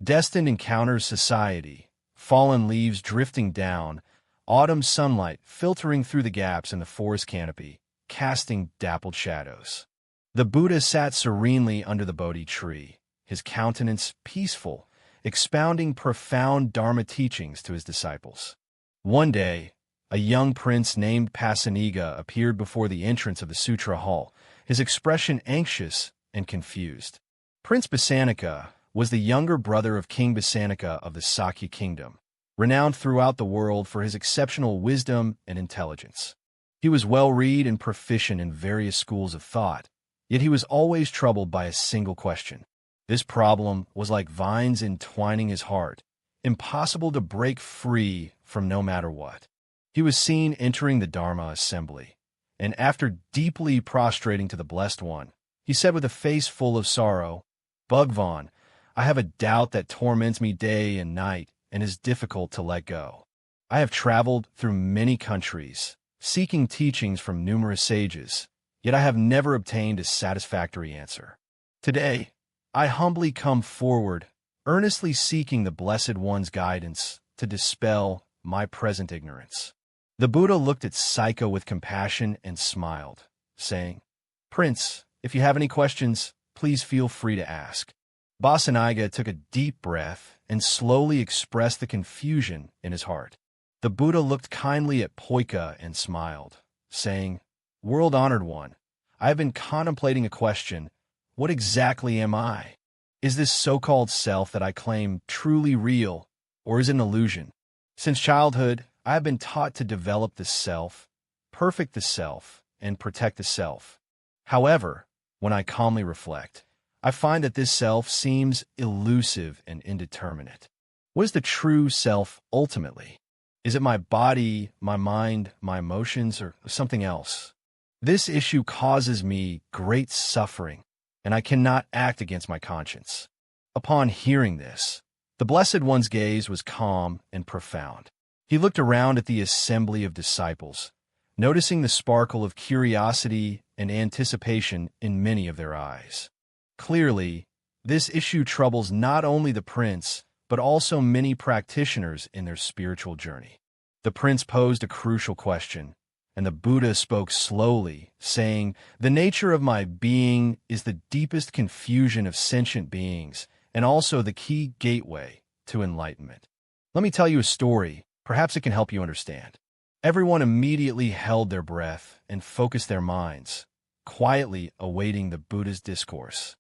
Destined encounters society, fallen leaves drifting down, autumn sunlight filtering through the gaps in the forest canopy, casting dappled shadows. The Buddha sat serenely under the Bodhi tree, his countenance peaceful, expounding profound Dharma teachings to his disciples. One day, a young prince named Pasenadi appeared before the entrance of the sutra hall, his expression anxious and confused. Prince Pasenadi was the younger brother of King Pasenadi of the Sakya kingdom, renowned throughout the world for his exceptional wisdom and intelligence. He was well-read and proficient in various schools of thought, yet he was always troubled by a single question. This problem was like vines entwining his heart, impossible to break free from no matter what. He was seen entering the Dharma assembly, and after deeply prostrating to the Blessed One, he said with a face full of sorrow, "Bhagwan, I have a doubt that torments me day and night and is difficult to let go. I have traveled through many countries, seeking teachings from numerous sages, yet I have never obtained a satisfactory answer. Today, I humbly come forward, earnestly seeking the Blessed One's guidance to dispel my present ignorance." The Buddha looked at Psycho with compassion and smiled, saying, "Prince, if you have any questions, please feel free to ask." Pasenadi took a deep breath and slowly expressed the confusion in his heart. The Buddha looked kindly at Poika and smiled, saying, "World-honored one, I have been contemplating a question. What exactly am I? Is this so-called self that I claim truly real, or is it an illusion? Since childhood, I have been taught to develop the self, perfect the self, and protect the self. However, when I calmly reflect, I find that this self seems elusive and indeterminate. What is the true self ultimately? Is it my body, my mind, my emotions, or something else? This issue causes me great suffering, and I cannot act against my conscience." Upon hearing this, the Blessed One's gaze was calm and profound. He looked around at the assembly of disciples, noticing the sparkle of curiosity and anticipation in many of their eyes. Clearly, this issue troubles not only the prince, but also many practitioners in their spiritual journey. The prince posed a crucial question, and the Buddha spoke slowly, saying, "The nature of my being is the deepest confusion of sentient beings, and also the key gateway to enlightenment. Let me tell you a story. Perhaps it can help you understand." Everyone immediately held their breath and focused their minds, quietly awaiting the Buddha's discourse.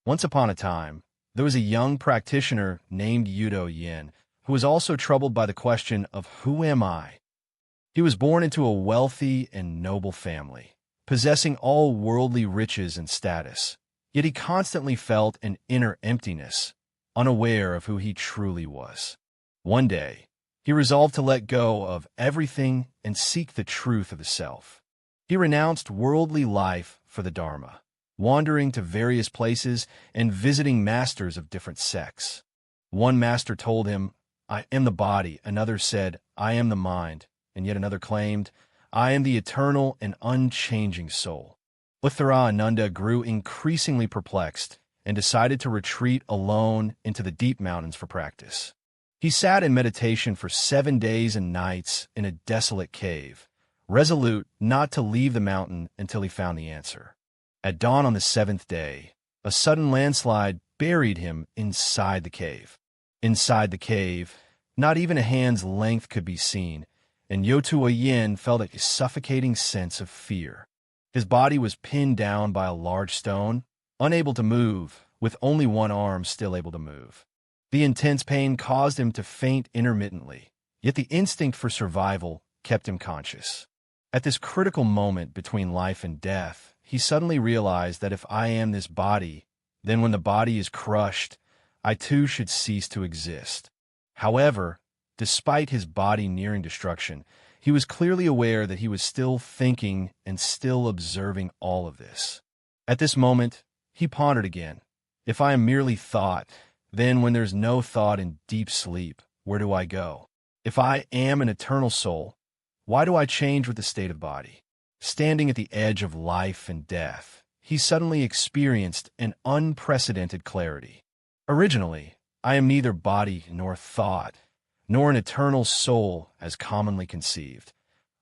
Once upon a time, there was a young practitioner named Youtuo Yan, who was also troubled by the question of who am I? He was born into a wealthy and noble family, possessing all worldly riches and status, yet he constantly felt an inner emptiness, unaware of who he truly was. One day, he resolved to let go of everything and seek the truth of the self. He renounced worldly life for the Dharma, wandering to various places and visiting masters of different sects. One master told him, "I am the body." Another said, "I am the mind." And yet another claimed, "I am the eternal and unchanging soul." Anatta grew increasingly perplexed and decided to retreat alone into the deep mountains for practice. He sat in meditation for 7 days and nights in a desolate cave, resolute not to leave the mountain until he found the answer. At dawn on the 7th day, a sudden landslide buried him inside the cave. Inside the cave, not even a hand's length could be seen, and Youtuo Yan felt a suffocating sense of fear. His body was pinned down by a large stone, unable to move, with only one arm still able to move. The intense pain caused him to faint intermittently, yet the instinct for survival kept him conscious. At this critical moment between life and death, he suddenly realized that if I am this body, then when the body is crushed, I too should cease to exist. However, despite his body nearing destruction, he was clearly aware that he was still thinking and still observing all of this. At this moment, he pondered again. If I am merely thought, then when there's no thought in deep sleep, where do I go? If I am an eternal soul, why do I change with the state of body? Standing at the edge of life and death, he suddenly experienced an unprecedented clarity. Originally, I am neither body nor thought, nor an eternal soul as commonly conceived.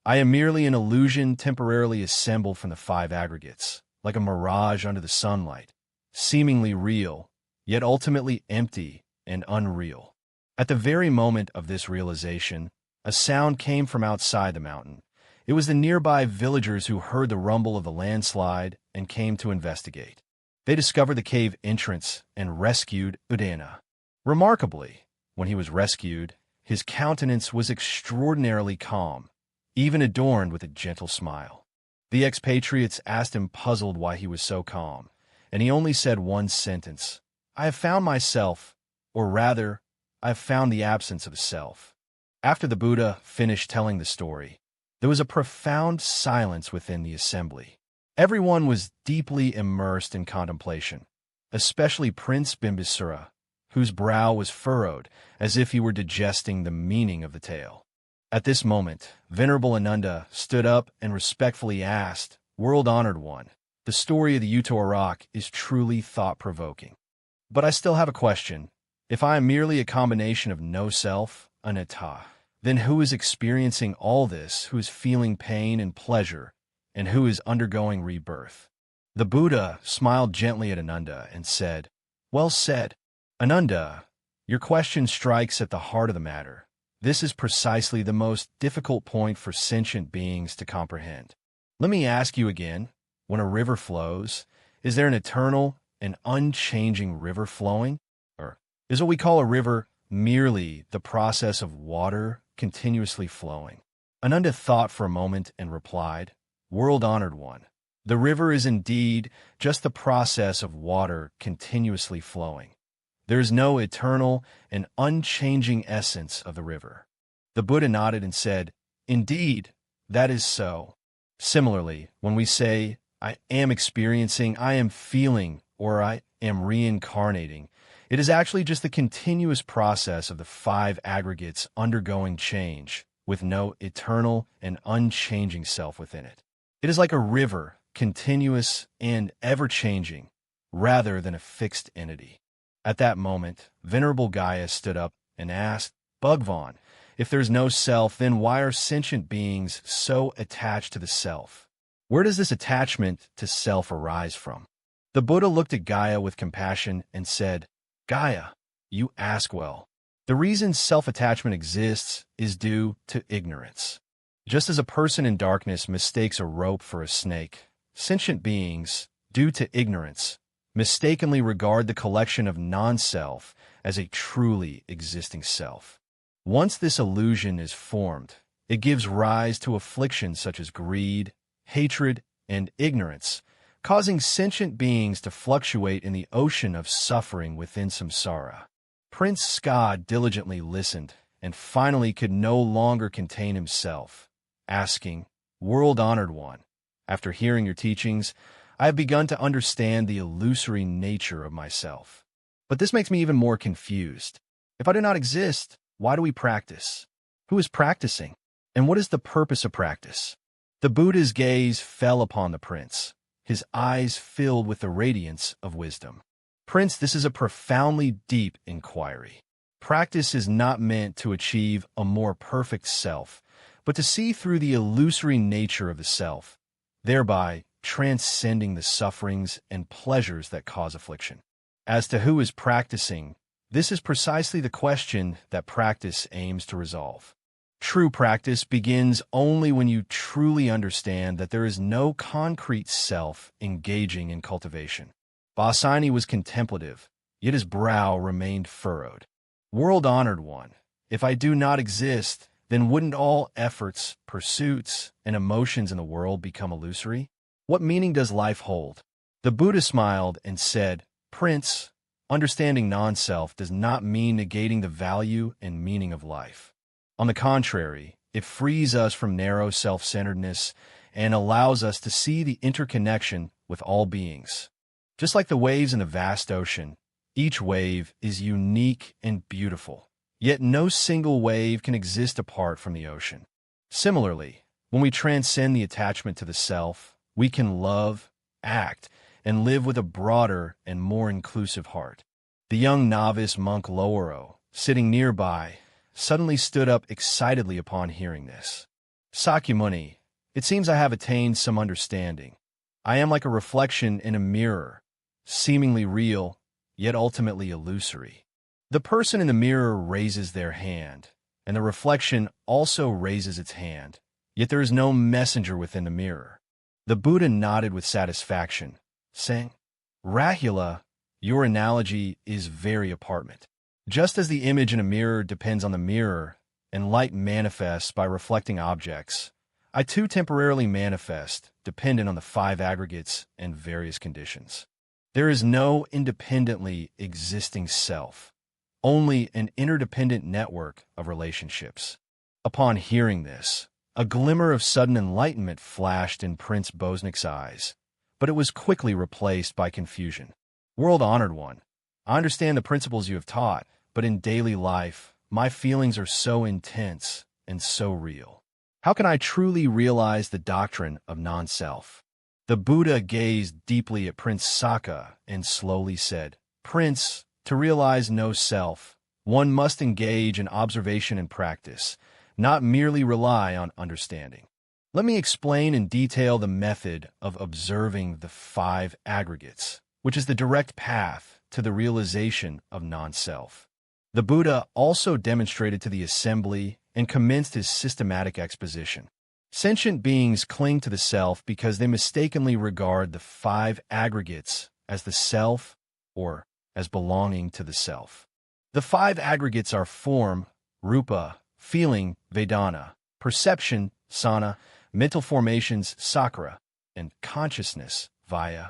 I am merely an illusion temporarily assembled from the five aggregates, like a mirage under the sunlight, seemingly real, yet ultimately empty and unreal. At the very moment of this realization, a sound came from outside the mountain. It was the nearby villagers who heard the rumble of the landslide and came to investigate. They discovered the cave entrance and rescued Udana. Remarkably, when he was rescued, his countenance was extraordinarily calm, even adorned with a gentle smile. The expatriates asked him puzzled why he was so calm, and he only said one sentence, "I have found myself, or rather, I have found the absence of a self." After the Buddha finished telling the story, there was a profound silence within the assembly. Everyone was deeply immersed in contemplation, especially Prince Bimbisara, whose brow was furrowed as if he were digesting the meaning of the tale. At this moment, Venerable Ananda stood up and respectfully asked, "World-honored one, the story of the Youtuo Rock is truly thought-provoking. But I still have a question. If I am merely a combination of no self, Anatta, then who is experiencing all this, who is feeling pain and pleasure, and who is undergoing rebirth?" The Buddha smiled gently at Ananda and said, "Well said. Ananda, your question strikes at the heart of the matter. This is precisely the most difficult point for sentient beings to comprehend. Let me ask you again, when a river flows, is there an eternal and unchanging river flowing? Or is what we call a river merely the process of water continuously flowing?" Ananda thought for a moment and replied, "World-honored one, the river is indeed just the process of water continuously flowing. There is no eternal and unchanging essence of the river." The Buddha nodded and said, "Indeed, that is so. Similarly, when we say, 'I am experiencing,' 'I am feeling,' or 'I am reincarnating,' it is actually just the continuous process of the five aggregates undergoing change, with no eternal and unchanging self within it. It is like a river, continuous and ever-changing, rather than a fixed entity." At that moment, Venerable Gaia stood up and asked, "Bhagwan, if there's no self, then why are sentient beings so attached to the self? Where does this attachment to self arise from?" The Buddha looked at Gaia with compassion and said, "Gaia, you ask well. The reason self-attachment exists is due to ignorance. Just as a person in darkness mistakes a rope for a snake, sentient beings, due to ignorance, mistakenly regard the collection of non-self as a truly existing self. Once this illusion is formed, it gives rise to afflictions such as greed, hatred, and ignorance, causing sentient beings to fluctuate in the ocean of suffering within samsara. Prince Ska diligently listened and finally could no longer contain himself, asking, "World-honored one, after hearing your teachings, I have begun to understand the illusory nature of myself. But this makes me even more confused. If I do not exist, why do we practice? Who is practicing? And what is the purpose of practice?" The Buddha's gaze fell upon the prince, his eyes filled with the radiance of wisdom. "Prince, this is a profoundly deep inquiry. Practice is not meant to achieve a more perfect self, but to see through the illusory nature of the self, thereby transcending the sufferings and pleasures that cause affliction. As to who is practicing, this is precisely the question that practice aims to resolve. True practice begins only when you truly understand that there is no concrete self engaging in cultivation." Pasenadi was contemplative, yet his brow remained furrowed. "World-honored one, if I do not exist, then wouldn't all efforts, pursuits, and emotions in the world become illusory? What meaning does life hold?" The Buddha smiled and said, "Prince, understanding non-self does not mean negating the value and meaning of life. On the contrary, it frees us from narrow self-centeredness and allows us to see the interconnection with all beings. Just like the waves in the vast ocean, each wave is unique and beautiful, yet no single wave can exist apart from the ocean. Similarly, when we transcend the attachment to the self, we can love, act, and live with a broader and more inclusive heart. The young novice monk Lowero, sitting nearby, suddenly stood up excitedly upon hearing this. Sakyamuni, it seems I have attained some understanding. I am like a reflection in a mirror, seemingly real, yet ultimately illusory. The person in the mirror raises their hand, and the reflection also raises its hand, yet there is no messenger within the mirror. The Buddha nodded with satisfaction, saying, Rahula, your analogy is very apparent. Just as the image in a mirror depends on the mirror, and light manifests by reflecting objects, I too temporarily manifest, dependent on the 5 aggregates and various conditions. There is no independently existing self, only an interdependent network of relationships. Upon hearing this, a glimmer of sudden enlightenment flashed in Prince Bosnick's eyes, but it was quickly replaced by confusion. World-honored one, I understand the principles you have taught, but in daily life, my feelings are so intense and so real. How can I truly realize the doctrine of non-self? The Buddha gazed deeply at Prince Saka and slowly said, Prince, to realize no self, one must engage in observation and practice, not merely rely on understanding. Let me explain in detail the method of observing the 5 aggregates, which is the direct path to the realization of non-self. The Buddha also demonstrated to the assembly and commenced his systematic exposition. Sentient beings cling to the self because they mistakenly regard the 5 aggregates as the self or as belonging to the self. The 5 aggregates are form, rupa, feeling, vedana, perception, sana, mental formations, sakara, and consciousness, vaya.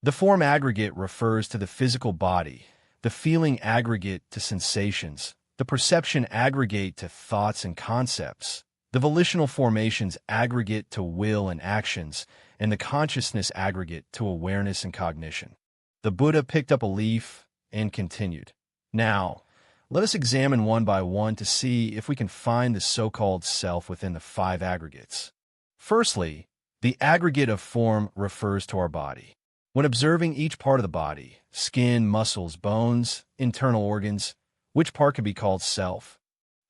The form aggregate refers to the physical body, the feeling aggregate to sensations, the perception aggregate to thoughts and concepts, the volitional formations aggregate to will and actions, and the consciousness aggregate to awareness and cognition. The Buddha picked up a leaf and continued. Now, let us examine one by one to see if we can find the so-called self within the 5 aggregates. Firstly, the aggregate of form refers to our body. When observing each part of the body, skin, muscles, bones, internal organs, which part can be called self?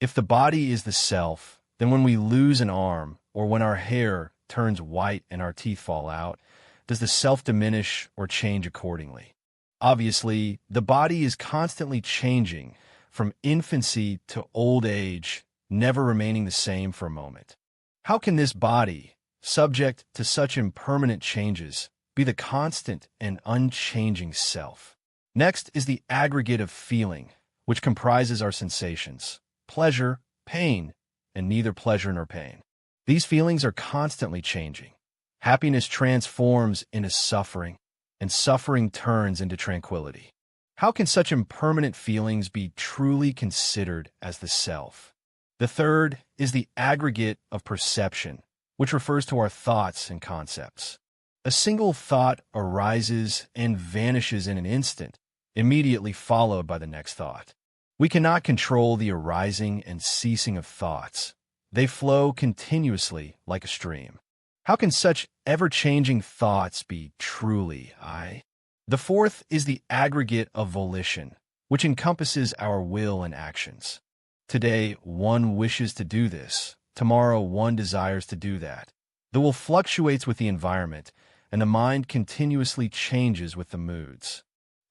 If the body is the self, then when we lose an arm, or when our hair turns white and our teeth fall out, does the self diminish or change accordingly? Obviously, the body is constantly changing from infancy to old age, never remaining the same for a moment. How can this body, subject to such impermanent changes, be the constant and unchanging self? Next is the aggregate of feeling, which comprises our sensations, pleasure, pain, and neither pleasure nor pain. These feelings are constantly changing. Happiness transforms into suffering, and suffering turns into tranquility. How can such impermanent feelings be truly considered as the self? The third is the aggregate of perception, which refers to our thoughts and concepts. A single thought arises and vanishes in an instant, immediately followed by the next thought. We cannot control the arising and ceasing of thoughts. They flow continuously like a stream. How can such ever-changing thoughts be truly I? The fourth is the aggregate of volition, which encompasses our will and actions. Today, one wishes to do this. Tomorrow, one desires to do that. The will fluctuates with the environment, and the mind continuously changes with the moods.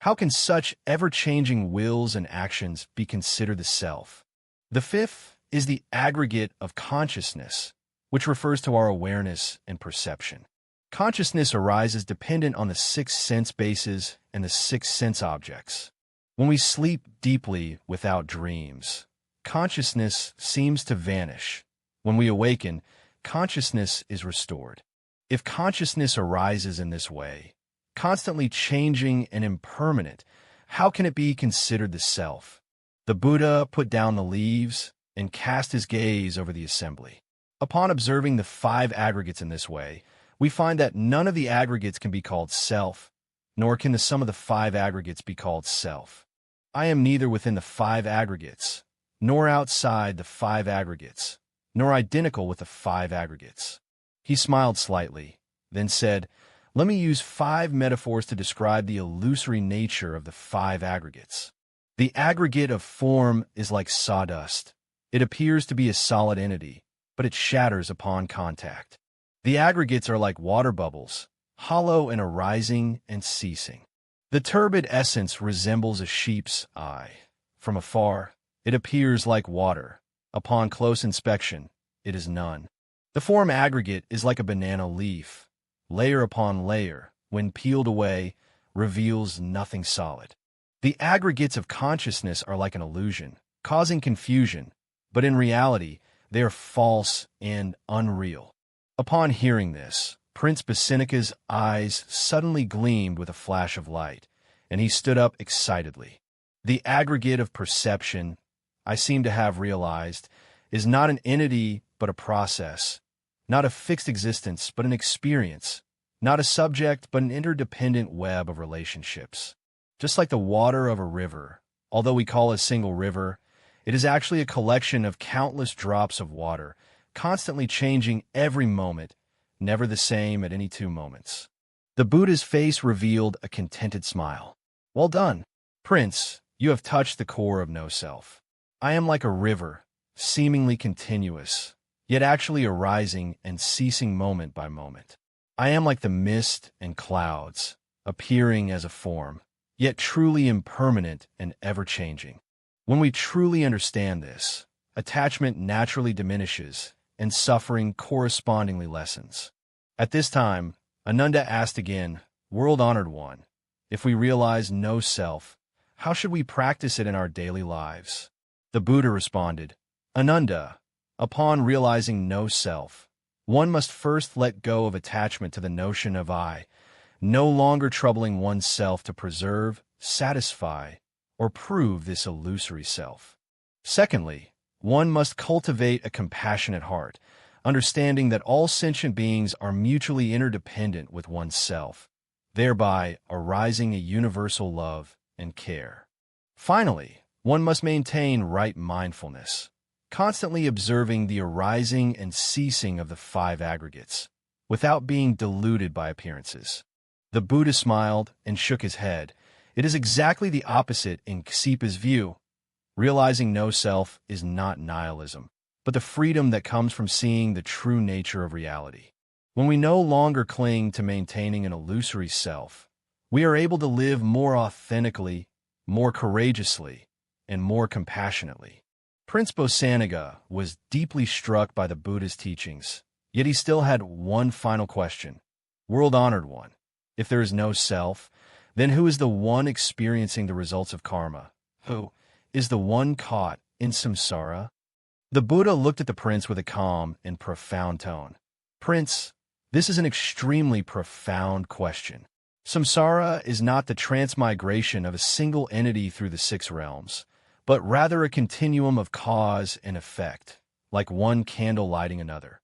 How can such ever-changing wills and actions be considered the self? The fifth is the aggregate of consciousness, which refers to our awareness and perception. Consciousness arises dependent on the 6 sense bases and the 6 sense objects. When we sleep deeply without dreams, consciousness seems to vanish. When we awaken, consciousness is restored. If consciousness arises in this way, constantly changing and impermanent, how can it be considered the self? The Buddha put down the leaves and cast his gaze over the assembly. Upon observing the 5 aggregates in this way, we find that none of the aggregates can be called self, nor can the sum of the 5 aggregates be called self. I am neither within the 5 aggregates, nor outside the 5 aggregates, nor identical with the 5 aggregates. He smiled slightly, then said, Let me use 5 metaphors to describe the illusory nature of the 5 aggregates. The aggregate of form is like sawdust. It appears to be a solid entity, but it shatters upon contact. The aggregates are like water bubbles, hollow and arising and ceasing. The turbid essence resembles a sheep's eye. From afar, it appears like water. Upon close inspection, it is none. The form aggregate is like a banana leaf. Layer upon layer, when peeled away, reveals nothing solid. The aggregates of consciousness are like an illusion, causing confusion, but in reality, they are false and unreal. Upon hearing this, Prince Pasenadi's eyes suddenly gleamed with a flash of light, and he stood up excitedly. The aggregate of perception, I seem to have realized, is not an entity but a process, not a fixed existence but an experience, not a subject but an interdependent web of relationships. Just like the water of a river, although we call a single river, it is actually a collection of countless drops of water, constantly changing every moment, never the same at any 2 moments. The Buddha's face revealed a contented smile. Well done, Prince, you have touched the core of no-self. I am like a river, seemingly continuous, yet actually arising and ceasing moment by moment. I am like the mist and clouds, appearing as a form, yet truly impermanent and ever-changing. When we truly understand this, attachment naturally diminishes and suffering correspondingly lessens. At this time, Anatta asked again, World-honored one, if we realize no self, how should we practice it in our daily lives? The Buddha responded, Anatta, upon realizing no self, one must first let go of attachment to the notion of I, no longer troubling oneself to preserve, satisfy, or prove this illusory self. Secondly, one must cultivate a compassionate heart, understanding that all sentient beings are mutually interdependent with oneself, thereby arising a universal love and care. Finally, one must maintain right mindfulness, constantly observing the arising and ceasing of the 5 aggregates, without being deluded by appearances. The Buddha smiled and shook his head. It is exactly the opposite in Ksipa's view. Realizing no self is not nihilism, but the freedom that comes from seeing the true nature of reality. When we no longer cling to maintaining an illusory self, we are able to live more authentically, more courageously, and more compassionately. Prince Pasenadi was deeply struck by the Buddha's teachings, yet he still had one final question. World-honored one, if there is no self, then who is the one experiencing the results of karma? Who is the one caught in samsara? The Buddha looked at the prince with a calm and profound tone. Prince, this is an extremely profound question. Samsara is not the transmigration of a single entity through the 6 realms, but rather a continuum of cause and effect, like one candle lighting another.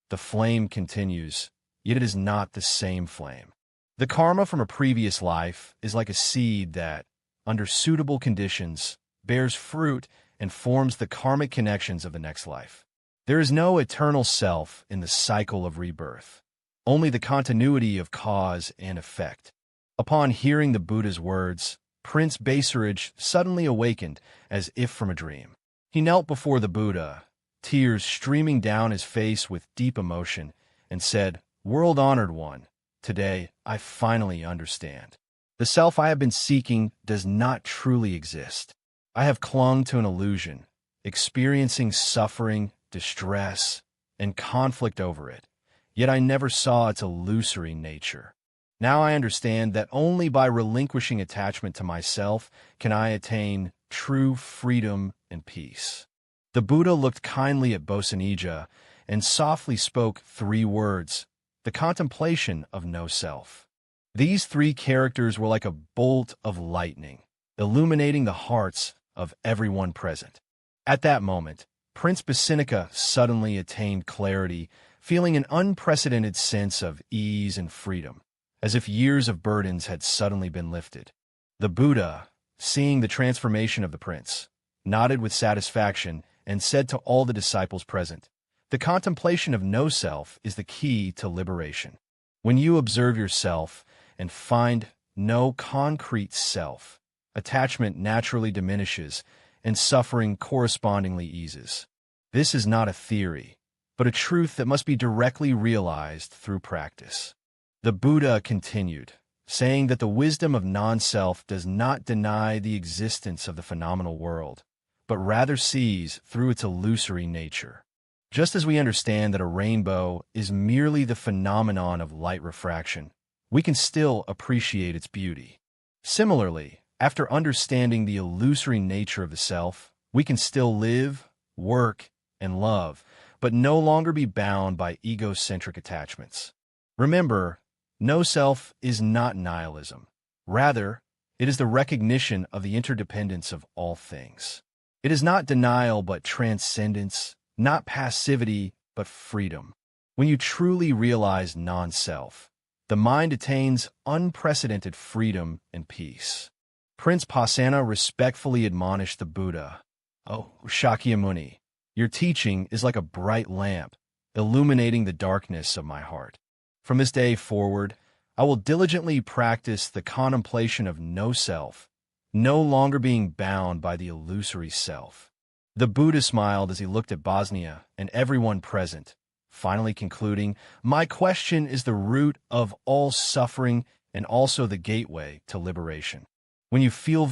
The flame continues, yet it is not the same flame. The karma from a previous life is like a seed that, under suitable conditions, bears fruit and forms the karmic connections of the next life. There is no eternal self in the cycle of rebirth, only the continuity of cause and effect. Upon hearing the Buddha's words, Prince Pasenadi suddenly awakened as if from a dream. He knelt before the Buddha, tears streaming down his face with deep emotion, and said, World-honored one, today I finally understand. The self I have been seeking does not truly exist. I have clung to an illusion, experiencing suffering, distress, and conflict over it, yet I never saw its illusory nature. Now I understand that only by relinquishing attachment to myself can I attain true freedom and peace. The Buddha looked kindly at Pasenadi and softly spoke 3 words, the contemplation of no self. These 3 characters were like a bolt of lightning, illuminating the hearts of everyone present. At that moment, Prince Pasenadi suddenly attained clarity, feeling an unprecedented sense of ease and freedom, as if years of burdens had suddenly been lifted. The Buddha, seeing the transformation of the prince, nodded with satisfaction and said to all the disciples present, the contemplation of no self is the key to liberation. When you observe yourself and find no concrete self, attachment naturally diminishes, and suffering correspondingly eases. This is not a theory, but a truth that must be directly realized through practice. The Buddha continued, saying that the wisdom of non-self does not deny the existence of the phenomenal world, but rather sees through its illusory nature. Just as we understand that a rainbow is merely the phenomenon of light refraction, we can still appreciate its beauty. Similarly, after understanding the illusory nature of the self, we can still live, work, and love, but no longer be bound by egocentric attachments. Remember, no self is not nihilism. Rather, it is the recognition of the interdependence of all things. It is not denial but transcendence, not passivity but freedom. When you truly realize non-self, the mind attains unprecedented freedom and peace. Prince Pasenadi respectfully admonished the Buddha, "O Shakyamuni, your teaching is like a bright lamp, illuminating the darkness of my heart. From this day forward, I will diligently practice the contemplation of no self, no longer being bound by the illusory self." The Buddha smiled as he looked at Bosnia and everyone present, finally concluding, "My question is the root of all suffering and also the gateway to liberation. When you feel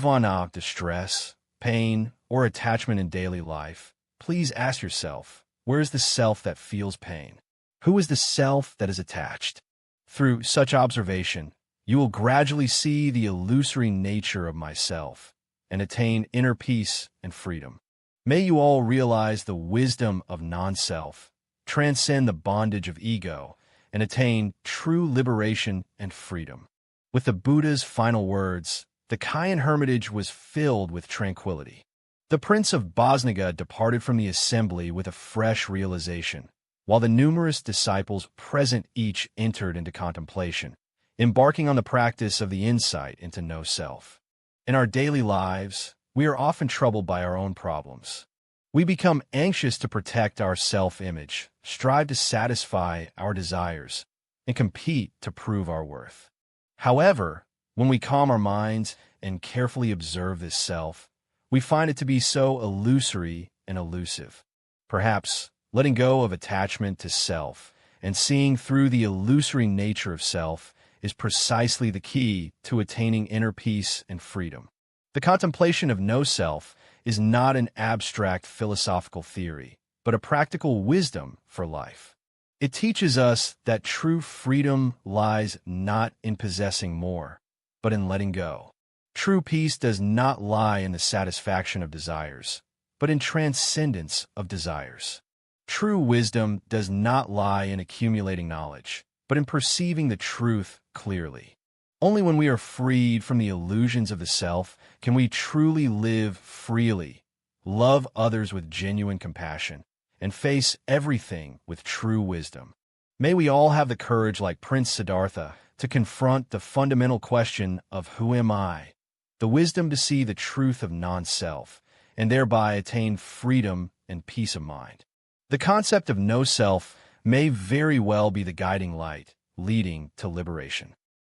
distress, pain, or attachment in daily life, please ask yourself, where is the self that feels pain? Who is the self that is attached?" Through such observation, you will gradually see the illusory nature of myself and attain inner peace and freedom. May you all realize the wisdom of non-self, transcend the bondage of ego, and attain true liberation and freedom. With the Buddha's final words, the Kayan hermitage was filled with tranquility. The Prince of Bosnia departed from the assembly with a fresh realization, while the numerous disciples present each entered into contemplation, embarking on the practice of the insight into no self. In our daily lives, we are often troubled by our own problems. We become anxious to protect our self-image, strive to satisfy our desires, and compete to prove our worth. However, when we calm our minds and carefully observe this self, we find it to be so illusory and elusive. Perhaps letting go of attachment to self and seeing through the illusory nature of self is precisely the key to attaining inner peace and freedom. The contemplation of no self is not an abstract philosophical theory, but a practical wisdom for life. It teaches us that true freedom lies not in possessing more, but in letting go. True peace does not lie in the satisfaction of desires, but in transcendence of desires. True wisdom does not lie in accumulating knowledge, but in perceiving the truth clearly. Only when we are freed from the illusions of the self can we truly live freely, love others with genuine compassion, and face everything with true wisdom. May we all have the courage, like Prince Siddhartha, to confront the fundamental question of who am I, the wisdom to see the truth of non-self, and thereby attain freedom and peace of mind. The concept of no self may very well be the guiding light leading to liberation.